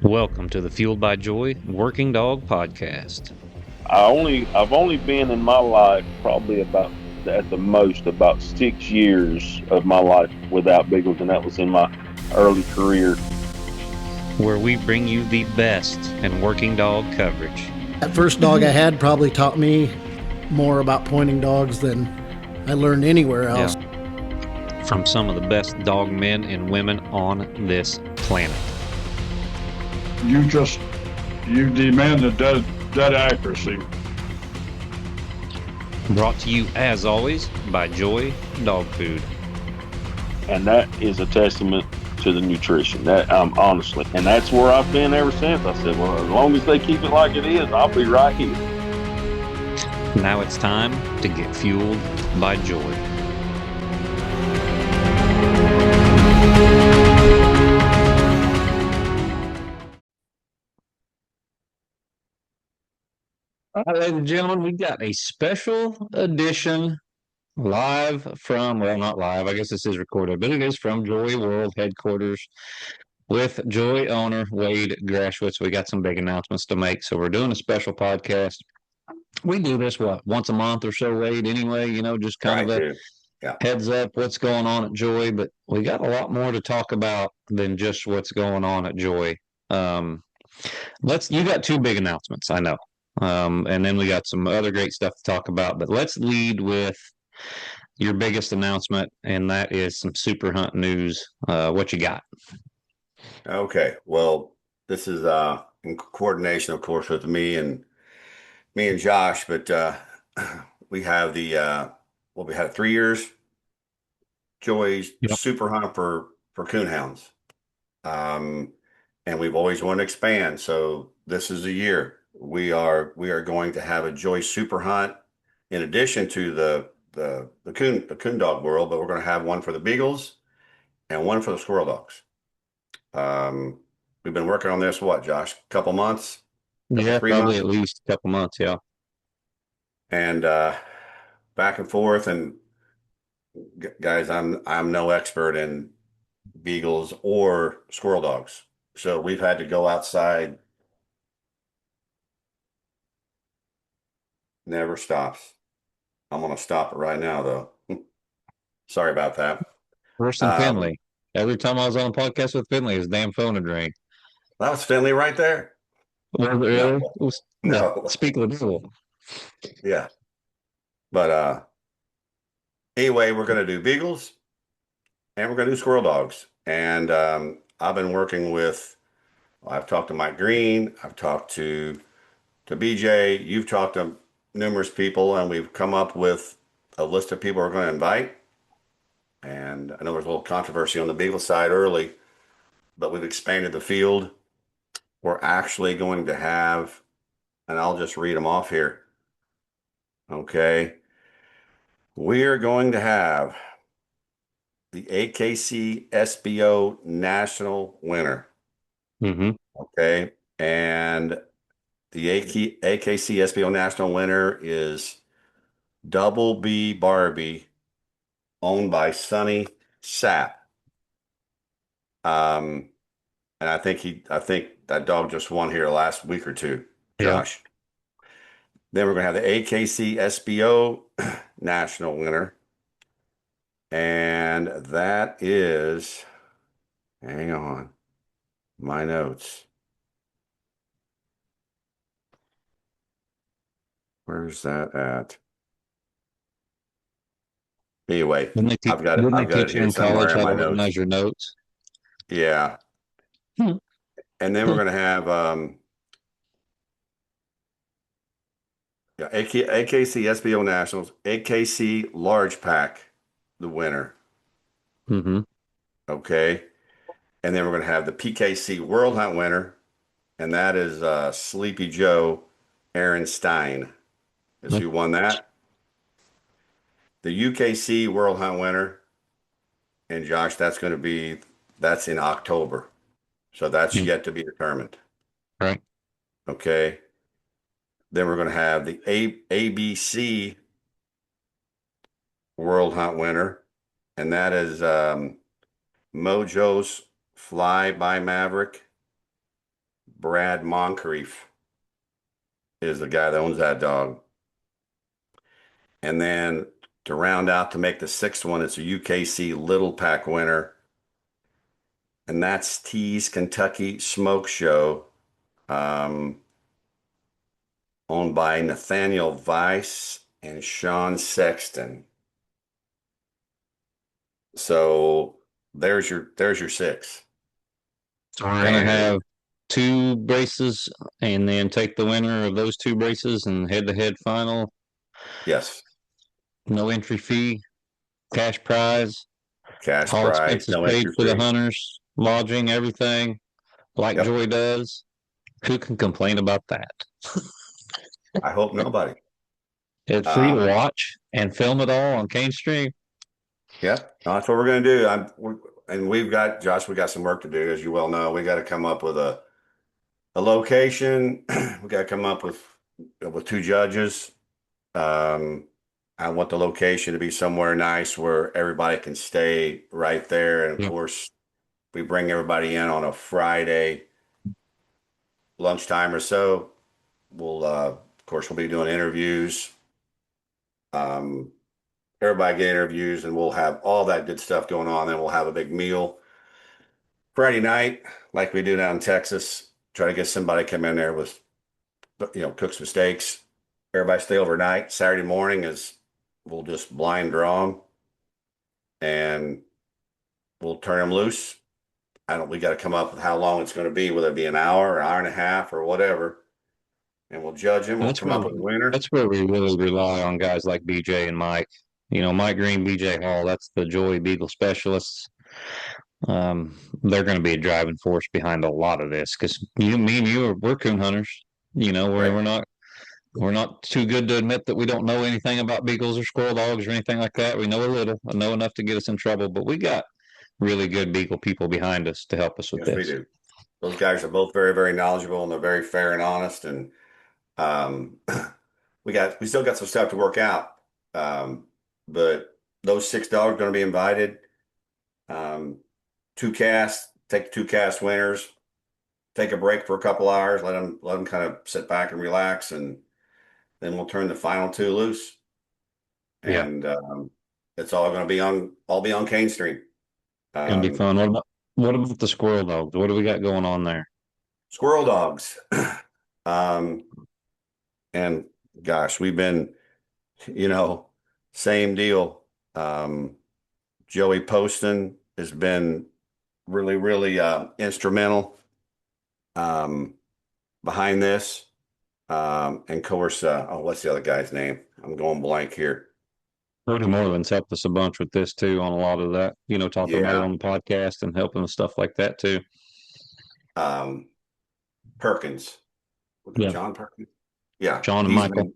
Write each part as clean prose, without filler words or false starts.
Welcome to the Fueled by Joy Working Dog Podcast. I've only been in my life probably about at the most about 6 years of my life without beagles, and that was in my early career. Where we bring you the best in working dog coverage. That first dog I had probably taught me more about pointing dogs than I learned anywhere else. Yeah. From some of the best dog men and women on this planet. You demanded dead accuracy. Brought to you, as always, by Joy Dog Food. And that is a testament to the nutrition. That honestly, and that's where I've been ever since. I said, well, as long as they keep it like it is, I'll be right here. Now it's time to get fueled by joy. All right, ladies and gentlemen, we've got a special edition live from, well, not live, I guess this is recorded, but it is from Joy World headquarters with Joy owner Wade Grashwitz. We got some big announcements to make, so we're doing a special podcast. We do this, once a month or so, Wade, anyway, just kind of a heads up what's going on at Joy, but we got a lot more to talk about than just what's going on at Joy. You got two big announcements, I know. And then we got some other great stuff to talk about, but let's lead with your biggest announcement, and that is some super hunt news. What you got? Okay. Well, this is in coordination, of course, with me and Josh, but we have we had 3 years Joy's super hunt for coonhounds. And we've always wanted to expand. So this is the year. We are going to have a Joy super hunt in addition to the coon dog world, but we're going to have one for the beagles and one for the squirrel dogs. We've been working on this, Josh? A couple months? Yeah, probably at least a couple months, yeah. And back and forth, and guys, I'm no expert in beagles or squirrel dogs. So we've had to go outside. Never stops. I'm going to stop it right now, though. Sorry about that. Worse than Finley. Every time I was on a podcast with Finley, his damn phone would ring. That was Finley right there. Was it really? No. Speak of the devil. Yeah. But anyway, we're going to do beagles and we're going to do squirrel dogs. And I've been working I've talked to Mike Green. I've talked to BJ. You've talked to numerous people, and we've come up with a list of people we're going to invite. And I know there's a little controversy on the beagle side early, but we've expanded the field. We're actually going to have, and I'll just read them off here. Okay. We're going to have the AKC SBO National winner. Mm-hmm. Okay. And the AKC SBO National winner is Double B Barbie, owned by Sonny Sapp. And I think that dog just won here last week or two, Josh. Yeah. Then we're going to have the AKC SBO National winner. And that is, hang on, my notes. Where's that at? Anyway, I've got it here somewhere in my notes. Measure notes. Yeah. And then we're going to have AKC SBO Nationals, AKC Large Pack, the winner. Mm-hmm. Okay. And then we're going to have the PKC World Hunt winner, and that is Sleepy Joe Aaron Stein is who won that. The UKC World Hunt winner, and Josh, that's in October. So that's yet to be determined. Right. Okay. Then we're going to have the ABC World Hunt winner, and that is Mojo's Fly by Maverick. Brad Moncrief is the guy that owns that dog. And then to round out to make the sixth one, it's a UKC Little Pack winner. And that's T's Kentucky Smoke Show, owned by Nathaniel Weiss and Sean Sexton. So there's your six. So we're gonna have two braces and then take the winner of those two braces and head-to-head final. Yes. No entry fee, cash prize, Cash all prize, expenses no paid entry for the fee. hunters, lodging, everything, like Yep. Joy does. Who can complain about that? I hope nobody. It's free to watch and film it all on Cane Stream. Yeah, that's what we're going to do. And we've got, Josh, we got some work to do, as you well know. We got to come up with a location. We got to come up with two judges. I want the location to be somewhere nice where everybody can stay right there. And of course, we bring everybody in on a Friday lunchtime or so. We'll, of course, we'll be doing interviews. Everybody get interviews, and we'll have all that good stuff going on. Then we'll have a big meal Friday night, like we do down in Texas. Try to get somebody come in there with, cook some steaks. Everybody stay overnight. Saturday morning we'll just blind draw them, and we'll turn them loose. We got to come up with how long it's going to be, whether it be an hour, an hour and a half, or whatever. And we'll judge them. We'll come up with a winner. That's where we really rely on guys like BJ and Mike. Mike Green, BJ Hall, that's the Joy Beagle specialists. They're going to be a driving force behind a lot of this because me and you we're coon hunters. We're not too good to admit that we don't know anything about beagles or squirrel dogs or anything like that. We know a little, know enough to get us in trouble, but we got really good beagle people behind us to help us with this. Yes, we do. Those guys are both very, very knowledgeable, and they're very fair and honest. And we still got some stuff to work out. But those 6 dogs are going to be invited. 2 casts, take the 2 cast winners, take a break for a couple hours, let them kind of sit back and relax, and then we'll turn the final 2 loose. And it's all going to be on Cane Stream. Gonna be fun. What about the squirrel dogs? What do we got going on there? Squirrel dogs. And gosh, we've been, same deal. Joey Poston has been really, really instrumental behind this. And of course, what's the other guy's name? I'm going blank here. Cody Moreland's helped us a bunch with this too on a lot of that, talking about it on the podcast and helping us stuff like that too. Perkins. John Perkins? Yeah. John and Michael.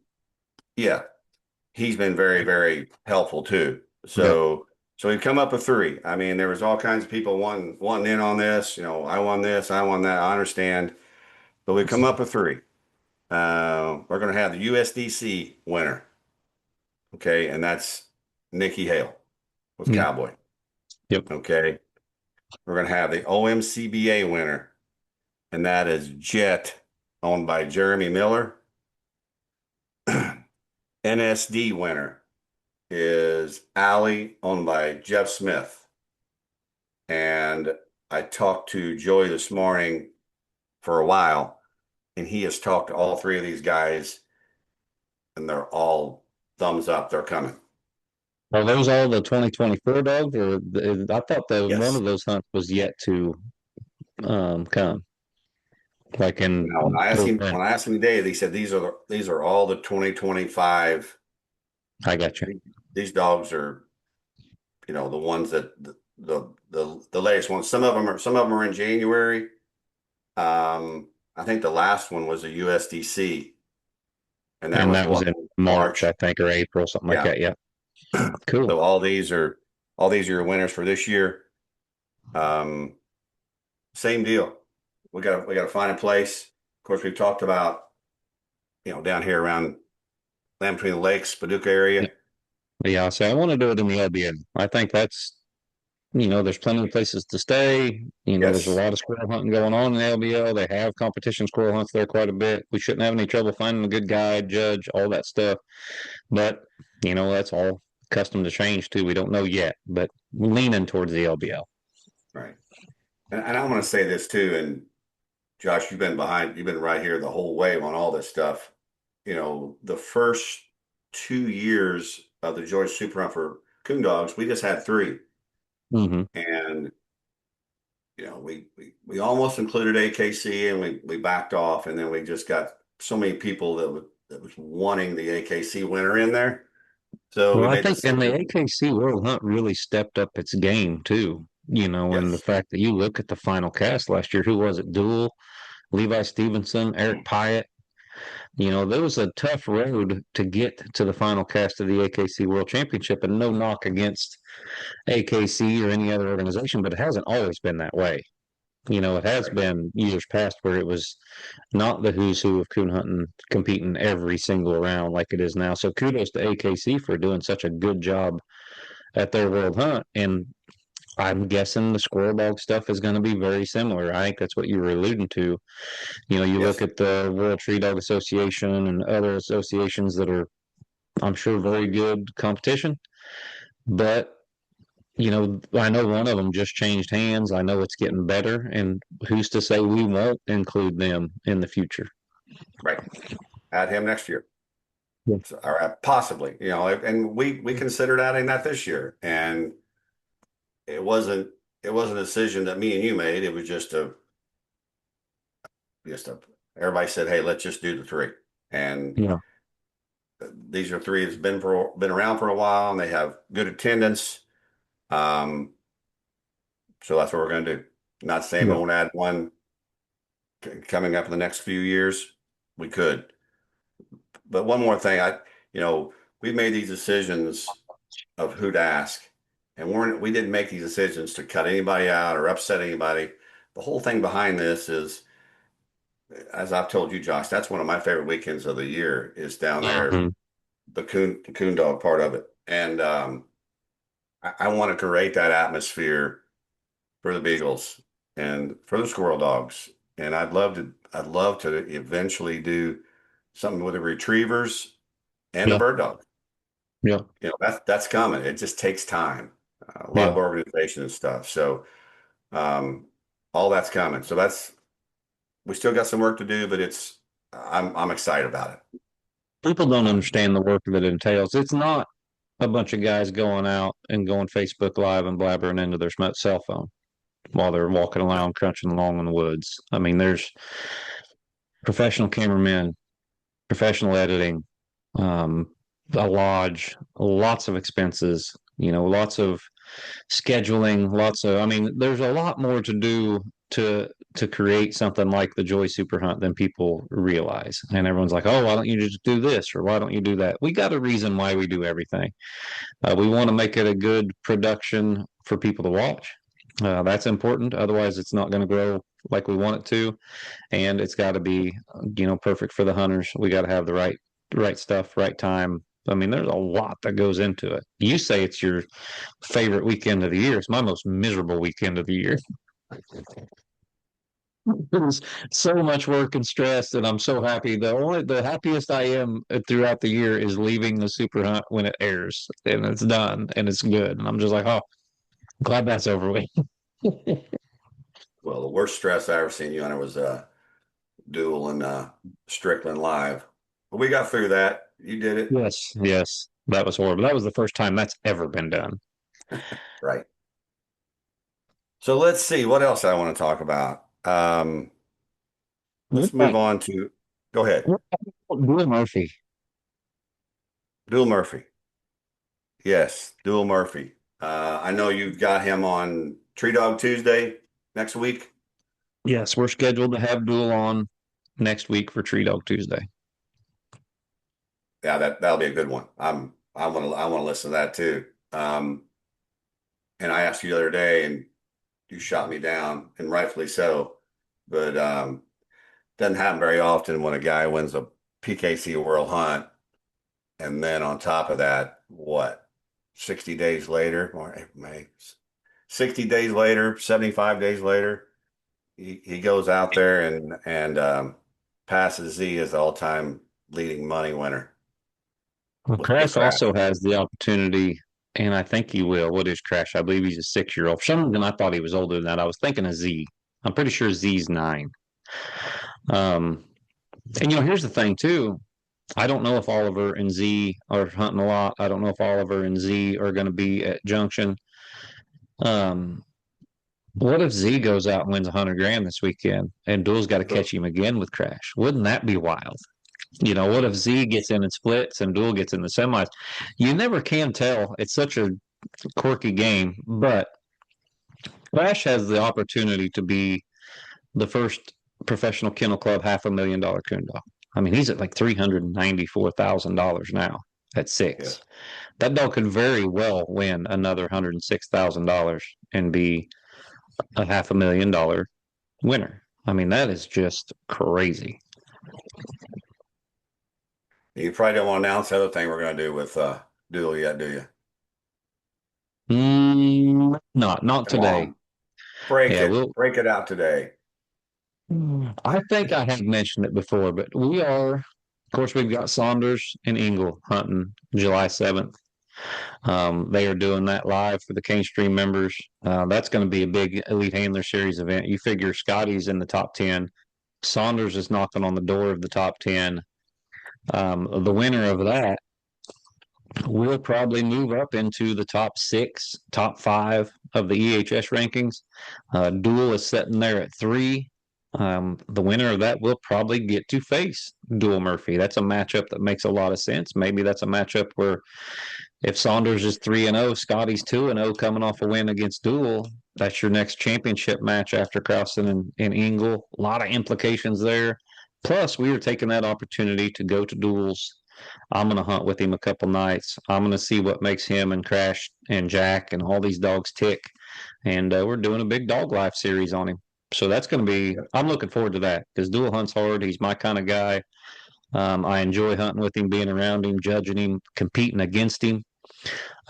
He's been very, very helpful too. So we've come up with 3. I mean, there was all kinds of people wanting in on this. I won this, I won that. I understand. But we've come up with 3. We're going to have the USDC winner. Okay. And that's Nikki Hale with Cowboy. Yep. Okay. We're going to have the OMCBA winner. And that is Jet, owned by Jeremy Miller. NSD winner is Alley, owned by Jeff Smith. And I talked to Joey this morning for a while, and he has talked to all 3 of these guys, and they're all thumbs up. They're coming. Are those all the 2024 dogs, or I thought that Yes. one of those hunts was yet to come? Like when I asked him today, he said these are all the 2025. I got you. These dogs are, the ones that the latest ones. Some of them are in January. I think the last one was a USDC, and that was in March, I think, or April, something like that. Yeah. Cool. So all these are your winners for this year. Same deal. We got to find a place. Of course, we've talked about, down here around Land Between the Lakes, Paducah area. Yeah, so I want to do it in the LBN. I think that's there's plenty of places to stay. There's a Yes. lot of squirrel hunting going on in the LBL. They have competition squirrel hunts there quite a bit. We shouldn't have any trouble finding a good guide, judge, all that stuff. But, that's all custom to change too. We don't know yet, but we're leaning towards the LBL. Right. And I want to say this too. And Josh, you've been right here the whole way on all this stuff. The first 2 years of the Joy Super Hunt for coon dogs, we just had 3. Mm-hmm. And we almost included AKC, and we backed off, and then we just got so many people that was wanting the AKC winner in there. So we Well, I made the think, and the decision. AKC World Hunt really stepped up its game too. And the Yes. fact that you look at the final cast last year, who was it? Duel, Levi Stevenson, Eric Pyatt. There was a tough road to get to the final cast of the AKC World Championship, and no knock against AKC or any other organization, but it hasn't always been that way. It has Right. been years past where it was not the who's who of coon hunting competing every single round like it is now. So kudos to AKC for doing such a good job at their World Hunt. And I'm guessing the squirrel dog stuff is going to be very similar. I think that's what you were alluding to. You look Yes. at the World Tree Dog Association and other associations that are, I'm sure, very good competition. But, I know one of them just changed hands. I know it's getting better. And who's to say we won't include them in the future? Right. Add him next year. Yeah. So, or possibly, and we considered adding that this year, and it wasn't a decision that me and you made. It was just a everybody said, hey, let's just do the 3. And Yeah. these are 3 that's been around for a while, and they have good attendance. So that's what we're going to do. Not saying we Yeah. won't add one coming up in the next few years. We could. But one more thing, we made these decisions of who to ask, and we didn't make these decisions to cut anybody out or upset anybody. The whole thing behind this is, as I've told you, Josh, that's one of my favorite weekends of the year is down there, Mhm. the coon dog part of it. And I want to create that atmosphere for the beagles and for the squirrel dogs. And I'd love to eventually do something with the retrievers and the Yeah. bird dog. Yeah. That's coming. It just takes time, a lot of Yeah. organization and stuff. So all that's coming. So we still got some work to do, but I'm excited about it. People don't understand the work that it entails. It's not a bunch of guys going out and going Facebook Live and blabbering into their cell phone while they're walking around, crunching along in the woods. I mean, there's professional cameramen, professional editing, a lodge, lots of expenses, lots of scheduling, I mean, there's a lot more to do to create something like the Joy Super Hunt than people realize. And everyone's like, oh, why don't you just do this or why don't you do that? We got a reason why we do everything. We want to make it a good production for people to watch. That's important. Otherwise, it's not going to grow like we want it to, and it's got to be, perfect for the hunters. We got to have the right stuff, right time. I mean, there's a lot that goes into it. You say it's your favorite weekend of the year. It's my most miserable weekend of the year. There's so much work and stress, and I'm so happy. The happiest I am throughout the year is leaving the Super Hunt when it airs and it's done and it's good. And I'm just like, oh, glad that's over with. Well, the worst stress I ever seen you under was Duel and Strickland live. But we got through that. You did it. Yes, yes, that was horrible. That was the first time that's ever been done. Right. So let's see what else I want to talk about. Let's move on to, go ahead. Duel Murphy. Duel Murphy. Yes, Duel Murphy. I know you've got him on Tree Dog Tuesday next week. Yes, we're scheduled to have Duel on next week for Tree Dog Tuesday. Yeah, that'll be a good one. I want to listen to that too. And I asked you the other day, and you shot me down, and rightfully so. But doesn't happen very often when a guy wins a PKC World Hunt, and then on top of that, 60 days later, or May, 60 days later, 75 days later, he goes out there and passes Z as the all-time leading money winner Well, with Crash Crash. also has the opportunity, and I think he will. What is Crash? I believe he's a 6-year-old. For some reason, I thought he was older than that. I was thinking of Z. I'm pretty sure Z's 9. Um, and here's the thing too. I don't know if Oliver and Z are hunting a lot. I don't know if Oliver and Z are going to be at Junction. Um, what if Z goes out and wins 100 grand this weekend, and Duel's got to catch him again with Crash? Wouldn't that be wild? What if Z gets in and splits and Duel gets in the semis? You never can tell. It's such a quirky game, but Crash has the opportunity to be the first professional kennel club $500,000 coon dog. I mean, he's at like $394,000 now at 6. Yes. That dog could very well win another $106,000 and be a $500,000 winner. I mean, that is just crazy. You probably don't want to announce the other thing we're going to do with Duel yet, do you? Not Come today. on. Break Yeah, it. Break it out today. I think I have mentioned it before, but we are, of course, we've got Saunders and Engel hunting July 7th. They are doing that live for the Cane Stream members. That's going to be a big Elite Handler Series event. You figure Scotty's in the top 10. Saunders is knocking on the door of the top 10. The winner of that will probably move up into the top 6, top 5 of the EHS rankings. Duel is sitting there at 3. The winner of that will probably get to face Duel Murphy. That's a matchup that makes a lot of sense. Maybe that's a matchup where if Saunders is 3-0, Scotty's 2-0 coming off a win against Duel, that's your next championship match after Krausen and Engel. A lot of implications there. Plus, we are taking that opportunity to go to Duels. I'm going to hunt with him a couple nights. I'm going to see what makes him and Crash and Jack and all these dogs tick. And we're doing a big dog life series on him. So that's going to be, I'm looking forward to that because Duel hunts hard. He's my kind of guy. I enjoy hunting with him, being around him, judging him, competing against him.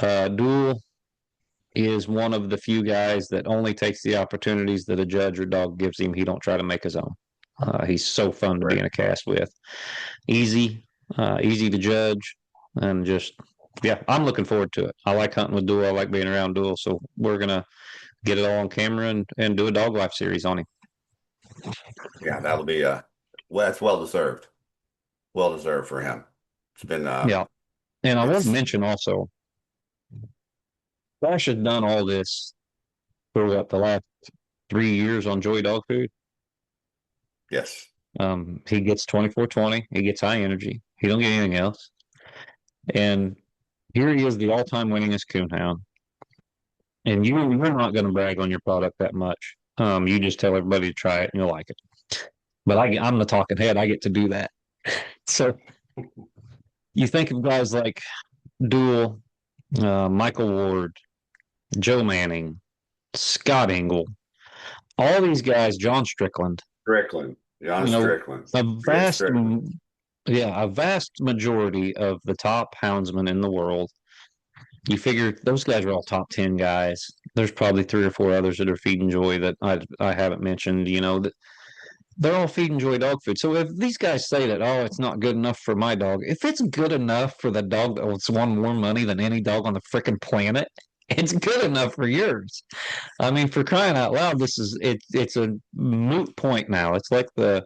Duel is one of the few guys that only takes the opportunities that a judge or dog gives him. He don't try to make his own. He's so fun to be in a cast with. Easy to judge, and just, yeah, I'm looking forward to it. I like hunting with Duel. I like being around Duel. So we're going to get it all on camera and do a dog life series on him. Yeah, that'll be that's well deserved. Well deserved for him. It's been yeah. And I want to mention also, Flash has done all this for the last 3 years on Joy Dog Food. Yes. He gets 24/20. He gets high energy. He don't get anything else. And here he is, the all-time winningest coonhound. And you're not going to brag on your product that much. You just tell everybody to try it and you'll like it. But I'm the talking head. I get to do that. So you think of guys like Duel, Michael Ward, Joe Manning, Scott Engel, all these guys, John Strickland. Strickland. A vast majority of the top houndsmen in the world. You figure those guys are all top 10 guys. There's probably 3 or 4 others that are feeding Joy that I haven't mentioned, that they're all feeding Joy dog food. So if these guys say that, oh, it's not good enough for my dog, if it's good enough for the dog that wants won more money than any dog on the freaking planet, it's good enough for yours. I mean, for crying out loud, it's a moot point now. It's like and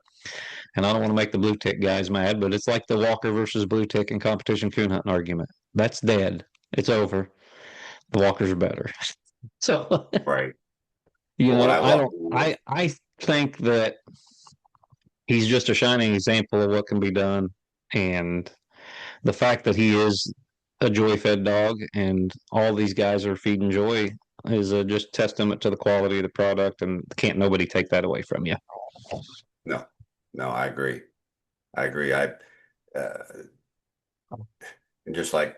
I don't want to make the blue tick guys mad, but it's like the Walker versus blue tick and competition coon hunting argument. That's dead. It's over. The Walkers are better. So, right. I think that he's just a shining example of what can be done. And the fact that he is a Joy fed dog and all these guys are feeding Joy is just testament to the quality of the product, and can't nobody take that away from you. No, I agree. And just like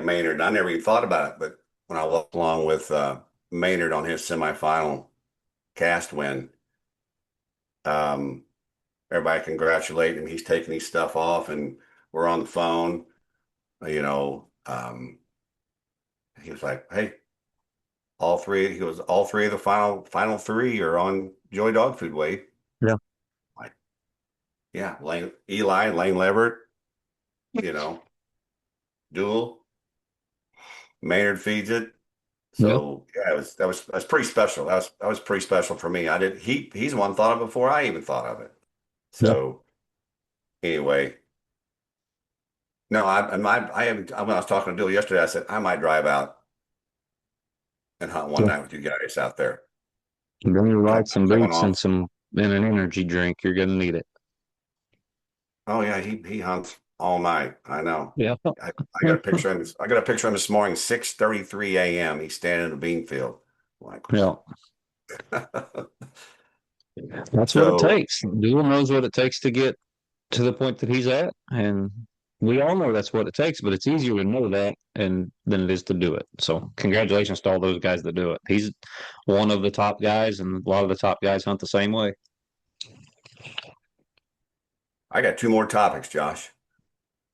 Maynard, I never even thought about it, but when I walked along with Maynard on his semifinal cast win, everybody congratulated him. He's taking his stuff off, and we're on the phone. He was like, "Hey, all three of the final three are on Joy Dog Food weight. Yeah. Like, yeah, Lane Leverett, you know, Duel, Maynard feeds it. Yeah. So yeah, that was pretty special. That was pretty special for me. He's the one thought of it before I even thought of it. Yeah. So anyway, no, I haven't. When I was talking to Duel yesterday, I said I might drive out and hunt one Yeah. night with you guys out there. Bring your I ride, don't some mind coming boots, off. and an energy drink. You're gonna need it. Oh yeah, he hunts all night. I know. Yeah. I got a picture of him. I got a picture of him this morning, 6:33 a.m. He's standing in the bean field. Like, Yeah. That's what it so takes. Duel knows what it takes to get to the point that he's at, and we all know that's what it takes. But it's easier to know that and than it is to do it. So, congratulations to all those guys that do it. He's one of the top guys, and a lot of the top guys hunt the same way. I got two more topics, Josh.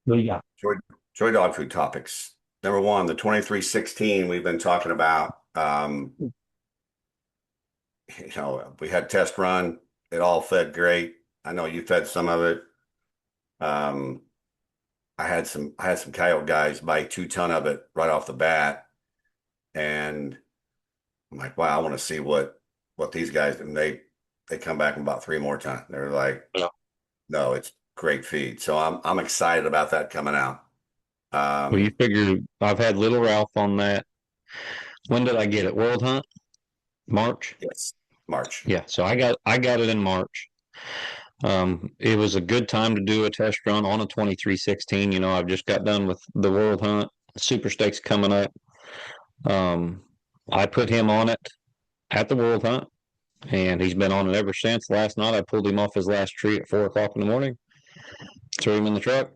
Yeah. Joy, Joy dog food topics. Number one, the 2316 we've been talking about. We had test run. It all fed great. I know you fed some of it. Um, I had some coyote guys buy 2 ton of it right off the bat, and I'm like, wow, I want to see what these guys, and they come back and bought 3 more ton. They're like, Yeah. no, it's great feed. So I'm excited about that coming out. Well, you Um, figure I've had Little Ralph on that. When did I get it? World Hunt? March? yes, March. Yeah, so I got it in March. It was a good time to do a test run on a 2316. You know, I've just got done with the World Hunt, Super Stakes coming up. Um, I put him on it at the World Hunt, and he's been on it ever since. Last night I pulled him off his last tree at 4 o'clock in the morning, threw him in the truck,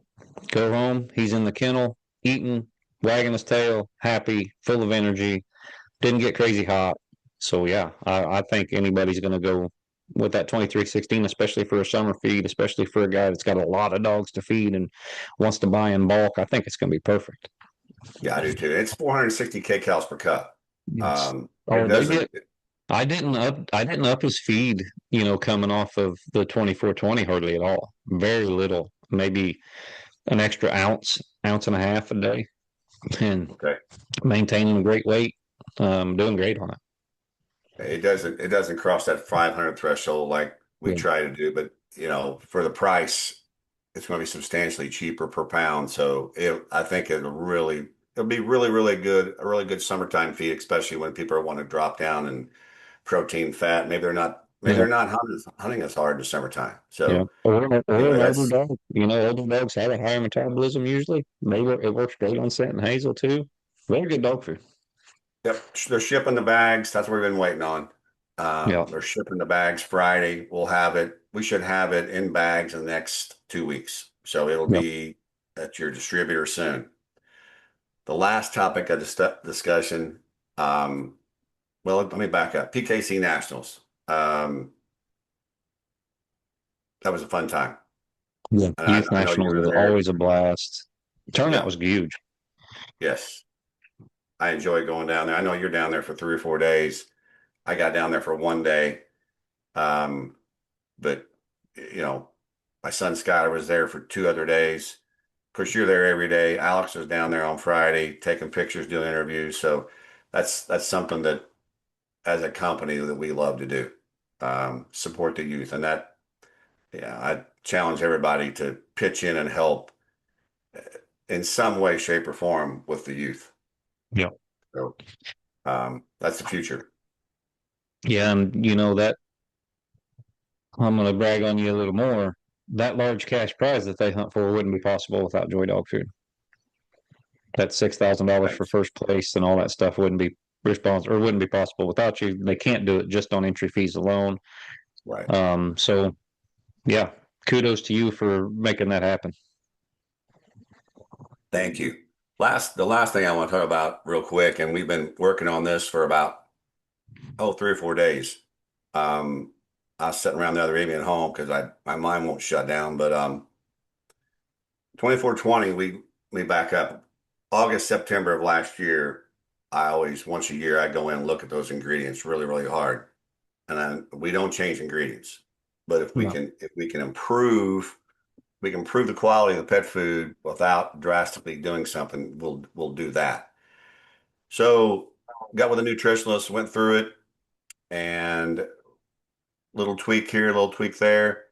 go home. He's in the kennel, eating, wagging his tail, happy, full of energy. Didn't get crazy hot. So yeah, I think anybody's going to go with that 2316, especially for a summer feed, especially for a guy that's got a lot of dogs to feed and wants to buy in bulk. I think it's going to be perfect. Yeah, I do too. It's 460 kcals per cup. Yes. It Oh, they doesn't. get. I didn't up his feed, coming off of the 2420 hardly at all. Very little, maybe an extra ounce and a half a day, and Okay. maintaining a great weight, doing great on it. It doesn't cross that 500 threshold like we Yeah. try to do, but for the price, it's going to be substantially cheaper per pound. So I think it'll be really, really good, a really good summertime feed, especially when people want to drop down in protein, fat. Maybe Yeah. they're not hunting as hard in the summertime. Yeah, So or anyway, an older that's dog. Older dogs have a higher metabolism usually. Maybe it works great on scent and hazel too. Very good dog food. yep. They're shipping the bags. That's what we've been waiting on. Yeah, They're shipping the bags Friday. We'll have it. We should have it in bags in the next 2 weeks. So it'll yeah, be at your distributor soon. The last topic of discussion, well, let me back up. PKC Nationals. That was a fun time. yeah. And Youth I know you Nationals were is there. always a blast. Turnout Yeah. was huge. Yes. I enjoy going down there. I know you're down there for 3 or 4 days. I got down there for one day. Um, but my son Skyler was there for 2 other days. Of course, you're there every day. Alex was down there on Friday taking pictures, doing interviews. So that's something that as a company that we love to do. Support the youth. And I challenge everybody to pitch in and help in some way, shape, or form with the youth. Yeah, So that's the future. yeah, and that I'm going to brag on you a little more. That large cash prize that they hunt for wouldn't be possible without Joy Dog Food. That $6,000 for Thanks. first place and all that stuff wouldn't be responsible or wouldn't be possible without you. They can't do it just on entry fees alone. Right. So yeah, kudos to you for making that happen. Thank you. The last thing I want to talk about real quick, and we've been working on this for about 3 or 4 days. I was sitting around the other evening at home because my mind won't shut down. But 2420, we back up August, September of last year. I always, once a year, I go in and look at those ingredients really, really hard. And then we don't change ingredients. But No. if we can improve the quality of the pet food without drastically doing something, we'll do that. So got with a nutritionist, went through it, and little tweak here, little tweak there.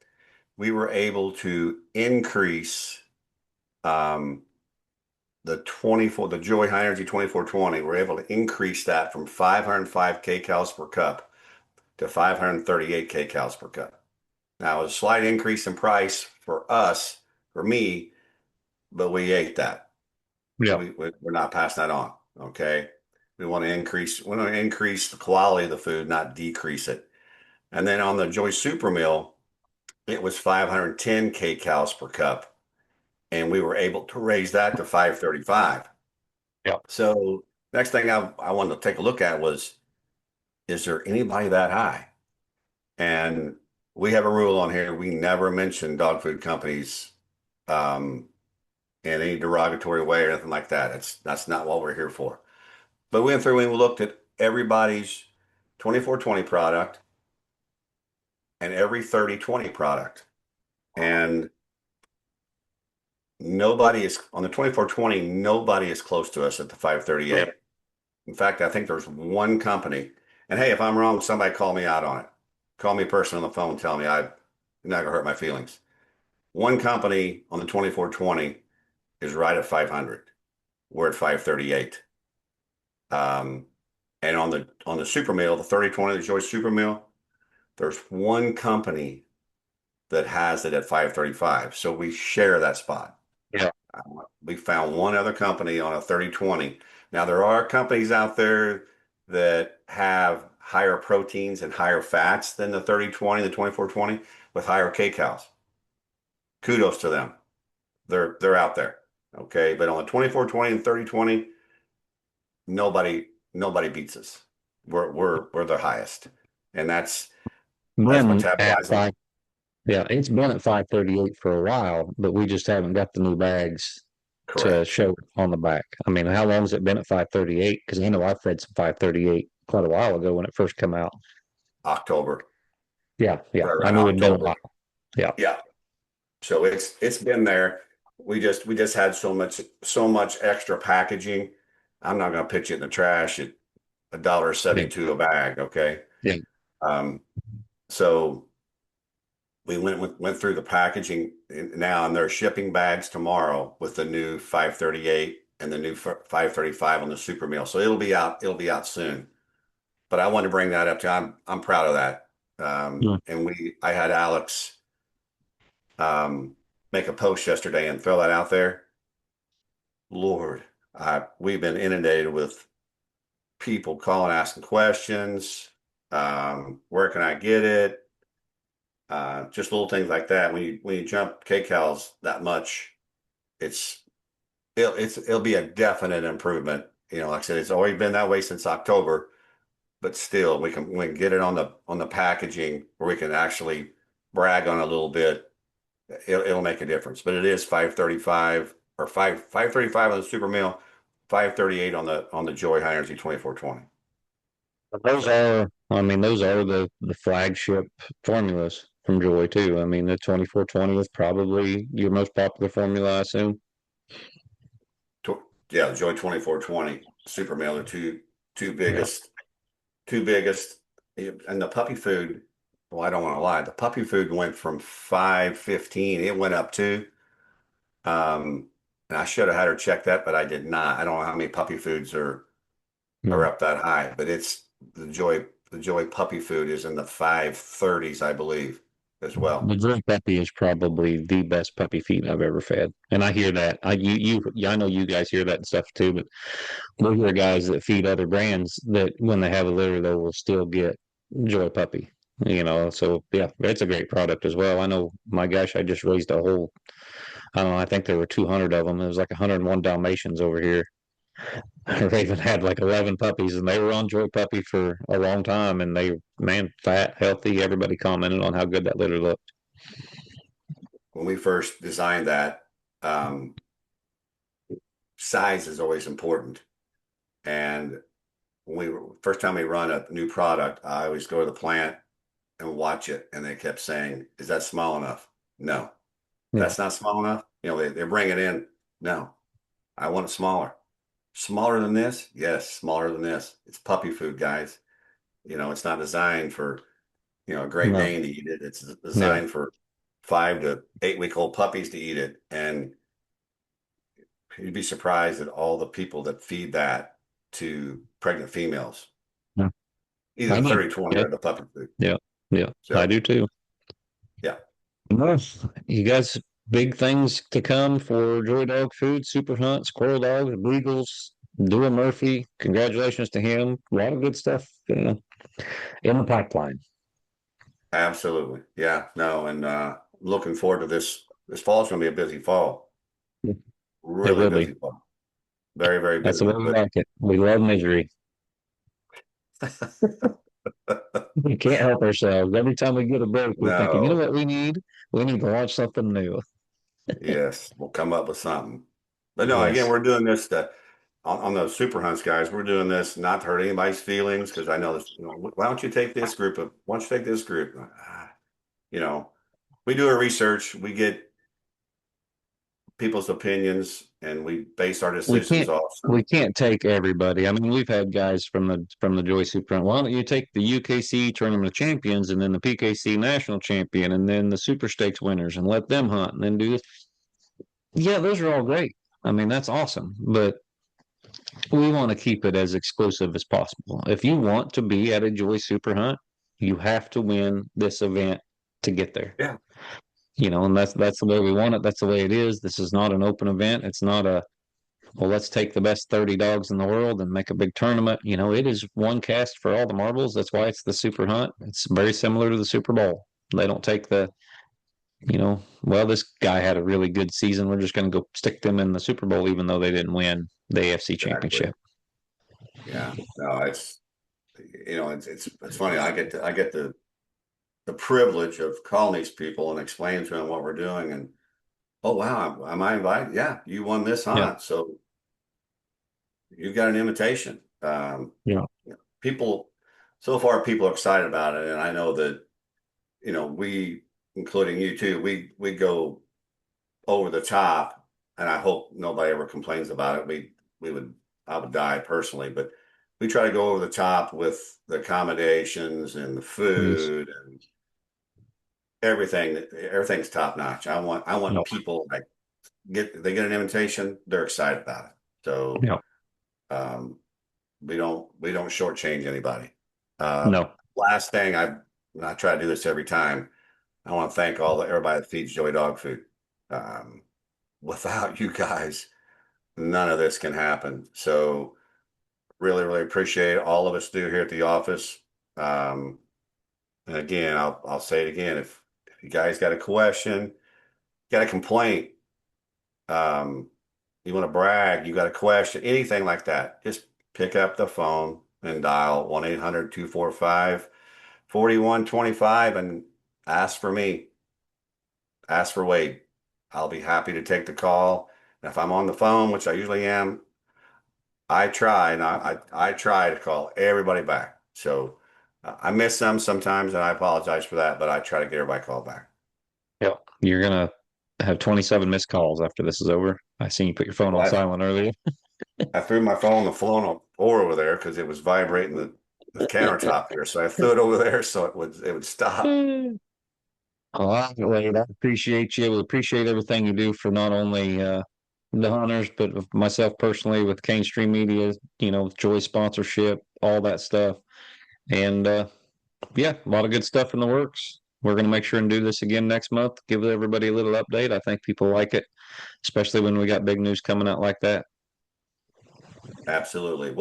We were able to increase um, the Joy High Energy 2420. We're able to increase that from 505 kcals per cup to 538 kcals per cup. Now, it was a slight increase in price for us, for me, but we ate that. Yeah. We're not passing that on. Okay. We want to increase the quality of the food, not decrease it. And then on the Joy Super Meal, it was 510 kcals per cup. And we were able to raise that to 535. Yeah. So next thing I wanted to take a look at was, is there anybody that high? And we have a rule on here. We never mention dog food companies in any derogatory way or anything like that. That's not what we're here for. But we went through and we looked at everybody's 2420 product and every 3020 product. And nobody is on the 2420, nobody is close to us at the 538. In fact, I think there's one company. And hey, if I'm wrong, somebody call me out on it. Call me a person on the phone, tell me I'm not gonna hurt my feelings. One company on the 2420 is right at 500. We're at 538. And on the super meal, the 3020, the Joy Super Meal, there's one company that has it at 535. So we share that spot. Yeah. We found one other company on a 3020. Now there are companies out there that have higher proteins and higher fats than the 3020, the 2420 with higher kcals. Kudos to them. They're out there. Okay. But on the 2420 and 3020, nobody beats us. We're the highest. And that's Been at metabolizing. five. Yeah, it's been at 538 for a while, but we just haven't got the new bags to Correct. show it on the back. I mean, how long has it been at 538? Because I know I fed some 538 quite a while ago when it first came out. October. Yeah, yeah. Right I around knew it'd been a October. while. Yeah. Yeah. So it's been there. We just had so much extra packaging. I'm not gonna pitch it in the trash at Yeah. $1.72 a bag. Okay. Yeah. Um, so we went through the packaging now, and they're shipping bags tomorrow with the new 538 and the new 535 on the super meal. So it'll be out soon. But I want to bring that up to I'm proud of that. Yeah. And I had Alex make a post yesterday and throw that out there. Lord, we've been inundated with people calling, asking questions. Where can I get it? Just little things like that. When you jump kcals that much, it'll be a definite improvement. You know, like I said, it's always been that way since October, but still we can get it on the packaging where we can actually brag on it a little bit. It'll make a difference. But it is 535 or 535 on the super meal, 538 on the Joy High Energy 2420. But those are, I mean, those are the flagship formulas from Joy too. I mean, the 2420 is probably your most popular formula, I assume. Yeah, the Joy 2420 super meal are two biggest, two biggest. And the puppy food, well, I don't want to lie. The puppy food went from 515. It went up too. And I should have had her check that, but I did not. I don't know how many puppy foods are Yeah. up that high, but it's the Joy puppy food is in the 530s, I believe, as well. The Joy puppy is probably the best puppy feed I've ever fed, and I hear that. I know you guys hear that and stuff too, but we'll hear guys that feed other brands that when they have a litter, they will still get Joy puppy. You know, so yeah, it's a great product as well. I know, my gosh, I just raised a whole. I don't know. I think there were 200 of them. It was like 101 Dalmatians over here. Raven had like 11 puppies, and they were on Joy Puppy for a long time. And they, man, fat, healthy. Everybody commented on how good that litter looked. When we first designed that, size is always important. And first time we run a new product, I always go to the plant and watch it, and they kept saying, "Is that small enough?" No, Yeah. that's not small enough. They bring it in. No, I want it smaller. Smaller than this? Yes, smaller than this. It's puppy food, guys. It's not designed for, a Great No. Dane to eat it. It's Yeah. designed for 5 to 8 week old puppies to eat it. And you'd be surprised at all the people that feed that to pregnant females. Yeah. Either I the do. 30/20 Yeah. or the puppy food. Yeah. Yeah. I So, do too. yeah, Nice. You guys, big things to come for Joy Dog Food, Super Hunt, Squirrel Dogs, Beagles, Duel Murphy. Congratulations to him. A lot of good stuff in the pipeline. absolutely. Yeah, no, and looking forward to this. This fall is going to be a busy fall. It Really will be. busy fall. Very, very That's the way busy. we But like it. We love misery. We can't help ourselves. Every time we get a break, we're thinking, you know no, what we need? We need to launch something new. yes, we'll come up with something. But no, again, Yes. we're doing this on those super hunts, guys. We're doing this not to hurt anybody's feelings because I know this. Why don't you take this group of? Why don't you take this group? You know, we do our research. We get people's opinions, and we base our We decisions can't off we some. can't take everybody. I mean, we've had guys from the Joy Super Hunt. Why don't you take the UKC Tournament of Champions and then the PKC National Champion and then the Super Stakes winners and let them hunt and then do this? Yeah, those are all great. I mean, that's awesome. But we want to keep it as exclusive as possible. If you want to be at a Joy Super Hunt, you have to win this event to get there. Yeah, And that's the way we want it. That's the way it is. This is not an open event. It's not a well, let's take the best 30 dogs in the world and make a big tournament. It is one cast for all the marbles. That's why it's the Super Hunt. It's very similar to the Super Bowl. They don't take well, this guy had a really good season. We're just going to go stick them in the Super Bowl, even though they didn't win the AFC exactly. Championship. Yeah, no, it's funny. I get the privilege of calling these people and explaining to them what we're doing, and oh wow, am I invited? Yeah, you won this Yeah. hunt, so you've got an invitation. Yeah. People, so far, people are excited about it, and I know that we, including you too, we go over the top, and I hope nobody ever complains about it. I would die personally, but we try to go over the top with the accommodations and the Yes. food and everything. Everything's top notch. I want No. people they get an invitation, they're excited about it. So No. we don't shortchange anybody. No. Last thing, I try to do this every time. I want to thank everybody that feeds Joy Dog Food. Without you guys, none of this can happen. So really, really appreciate all of us do here at the office. And again, I'll say it again. If you guys got a question, got a complaint, you want to brag, you got a question, anything like that, just pick up the phone and dial 1-800-245-4125 and ask for me. Ask for Wade. I'll be happy to take the call. And if I'm on the phone, which I usually am, I try and I try to call everybody back. So I miss them sometimes, and I apologize for that, but I try to get everybody called back. Yeah. You're going to have 27 missed calls after this is over. I seen you put your phone on Well, silent earlier. I threw my phone on the floor over there because it was vibrating the countertop here. So I threw it over there so it would stop. All right, Wade, I appreciate you. We appreciate everything you do for not only the hunters, but with myself personally with Cane Stream Media, with Joy sponsorship, all that stuff. And yeah, a lot of good stuff in the works. We're going to make sure and do this again next month. Give everybody a little update. I think people like it, especially when we got big news coming out like that. Absolutely.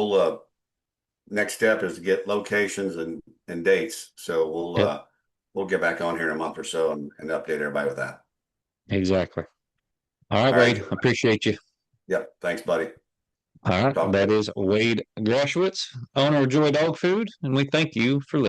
Next step is to get locations and dates. So Yep, we'll get back on here in a month or so and update everybody with that. exactly. All right, All right, Wade, Joe. appreciate you. Yep. Thanks, buddy. All right, Talk that to you. is Wade Groshwitz, owner of Joy Dog Food, and we thank you for listening.